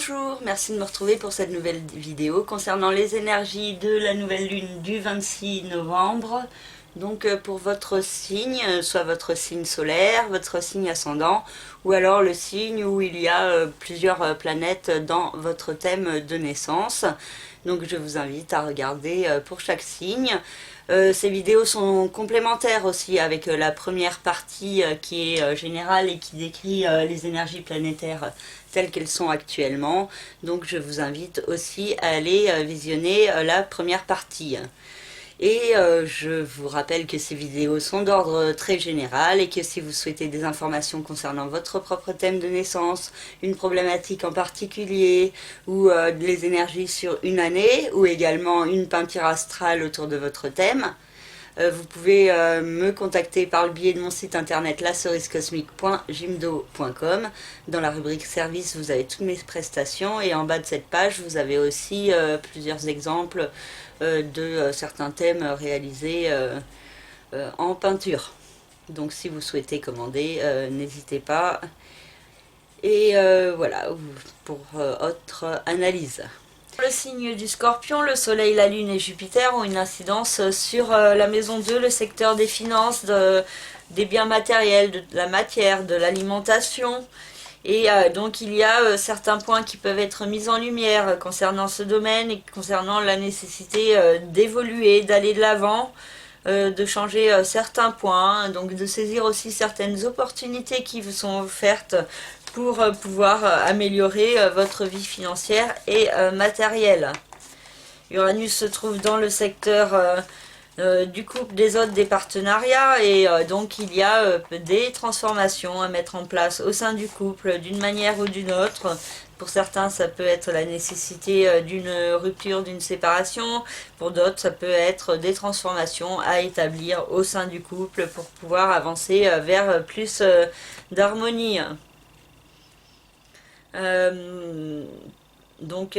Bonjour, merci de me retrouver pour cette nouvelle vidéo concernant les énergies de la nouvelle lune du 26 novembre. Donc pour votre signe, soit votre signe solaire, votre signe ascendant, ou alors le signe où il y a plusieurs planètes dans votre thème de naissance. Donc je vous invite à regarder pour chaque signe. Ces vidéos sont complémentaires aussi avec la première partie qui est générale et qui décrit les énergies planétaires telles qu'elles sont actuellement. Donc je vous invite aussi à aller visionner la première partie. Et je vous rappelle que ces vidéos sont d'ordre très général et que si vous souhaitez des informations concernant votre propre thème de naissance, une problématique en particulier ou les énergies sur une année ou également une peinture astrale autour de votre thème, vous pouvez me contacter par le biais de mon site internet lacerisecosmique.jimdo.com. Dans la rubrique service, vous avez toutes mes prestations et en bas de cette page, vous avez aussi plusieurs exemples de certains thèmes réalisés en peinture. Donc si vous souhaitez commander, n'hésitez pas. Et voilà, pour autre analyse. Le signe du Scorpion, le Soleil, la Lune et Jupiter ont une incidence sur la maison 2, le secteur des finances, des biens matériels, de la matière, de l'alimentation. Et donc il y a certains points qui peuvent être mis en lumière concernant ce domaine et concernant la nécessité d'évoluer, d'aller de l'avant, de changer certains points, donc de saisir aussi certaines opportunités qui vous sont offertes pour pouvoir améliorer votre vie financière et matérielle. Uranus se trouve dans le secteur du couple, des autres, des partenariats, et donc il y a des transformations à mettre en place au sein du couple d'une manière ou d'une autre. Pour certains, ça peut être la nécessité d'une rupture, d'une séparation. Pour d'autres, ça peut être des transformations à établir au sein du couple pour pouvoir avancer vers plus d'harmonie. Donc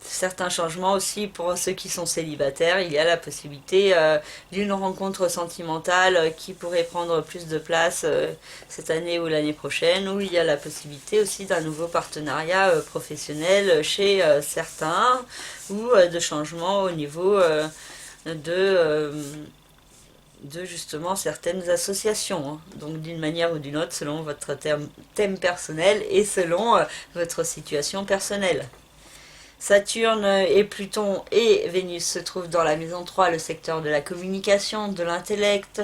certains changements aussi pour ceux qui sont célibataires. Il y a la possibilité d'une rencontre sentimentale qui pourrait prendre plus de place cette année ou l'année prochaine, ou il y a la possibilité aussi d'un nouveau partenariat professionnel chez certains, ou de changements au niveau de justement certaines associations, donc d'une manière ou d'une autre selon votre thème personnel et selon votre situation personnelle. Saturne et Pluton et Vénus se trouvent dans la maison 3, le secteur de la communication, de l'intellect,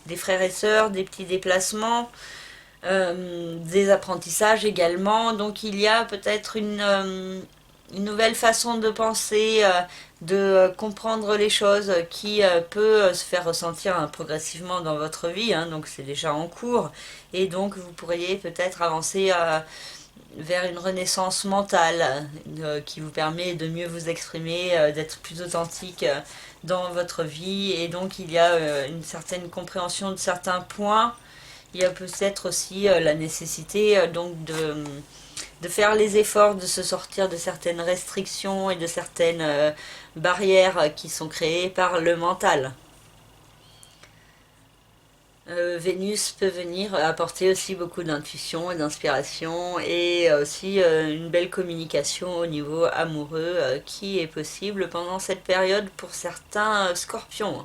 des frères et sœurs, des petits déplacements, des apprentissages également. Donc il y a peut-être une nouvelle façon de penser, de comprendre les choses qui peut se faire ressentir progressivement dans votre vie, donc c'est déjà en cours, et donc vous pourriez peut-être avancer vers une renaissance mentale qui vous permet de mieux vous exprimer, d'être plus authentique dans votre vie, et donc il y a une certaine compréhension de certains points. Il y a peut-être aussi la nécessité donc de faire les efforts de se sortir de certaines restrictions et de certaines barrières qui sont créées par le mental. Vénus peut venir apporter aussi beaucoup d'intuition et d'inspiration, et aussi une belle communication au niveau amoureux qui est possible pendant cette période pour certains scorpions.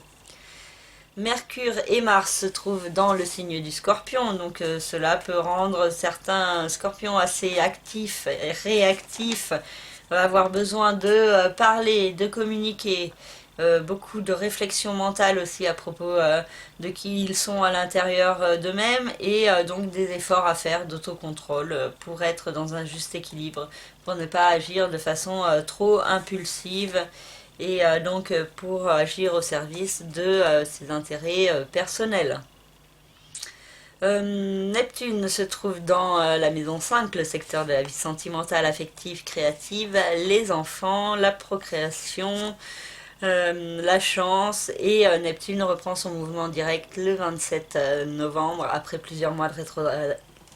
Mercure et Mars se trouvent dans le signe du Scorpion, donc cela peut rendre certains scorpions assez actifs et réactifs, avoir besoin de parler, de communiquer, beaucoup de réflexion mentale aussi à propos de qui ils sont à l'intérieur d'eux-mêmes, et donc des efforts à faire d'autocontrôle pour être dans un juste équilibre, pour ne pas agir de façon trop impulsive, et donc pour agir au service de ses intérêts personnels. Neptune se trouve dans la maison 5, le secteur de la vie sentimentale, affective, créative, les enfants, la procréation, la chance, et Neptune reprend son mouvement direct le 27 novembre après plusieurs mois de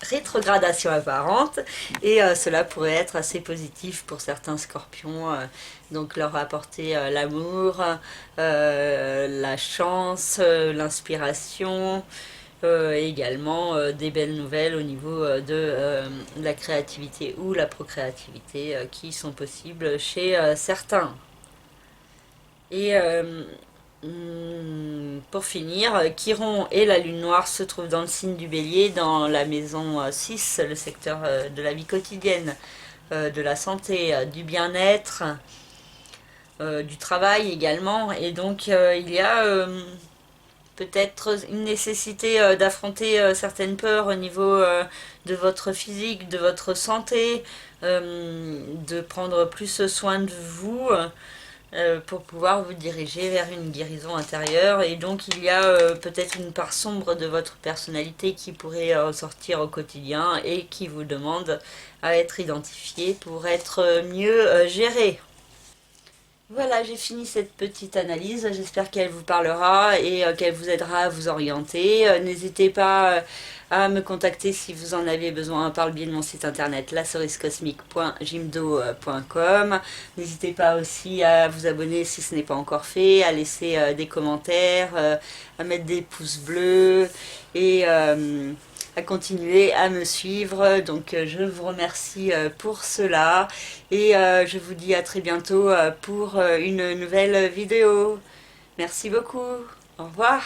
rétrogradation apparente, et cela pourrait être assez positif pour certains scorpions, donc leur apporter l'amour, la chance, l'inspiration, Et également des belles nouvelles au niveau de la créativité ou la procréativité qui sont possibles chez certains. Et pour finir, Chiron et la lune noire se trouvent dans le signe du bélier, dans la maison 6, le secteur de la vie quotidienne, de la santé, du bien-être, du travail également. Et donc il y a peut-être une nécessité d'affronter certaines peurs au niveau de votre physique, de votre santé, de prendre plus soin de vous pour pouvoir vous diriger vers une guérison intérieure. Et donc il y a peut-être une part sombre de votre personnalité qui pourrait ressortir au quotidien et qui vous demande à être identifiée pour être mieux gérée. Voilà, j'ai fini cette petite analyse. J'espère qu'elle vous parlera et qu'elle vous aidera à vous orienter. N'hésitez pas à me contacter si vous en avez besoin par le biais de mon site internet laceriscosmique.jimdo.com. N'hésitez pas aussi à vous abonner si ce n'est pas encore fait, à laisser des commentaires, à mettre des pouces bleus et à continuer à me suivre. Donc je vous remercie pour cela et je vous dis à très bientôt pour une nouvelle vidéo. Merci beaucoup. Au revoir.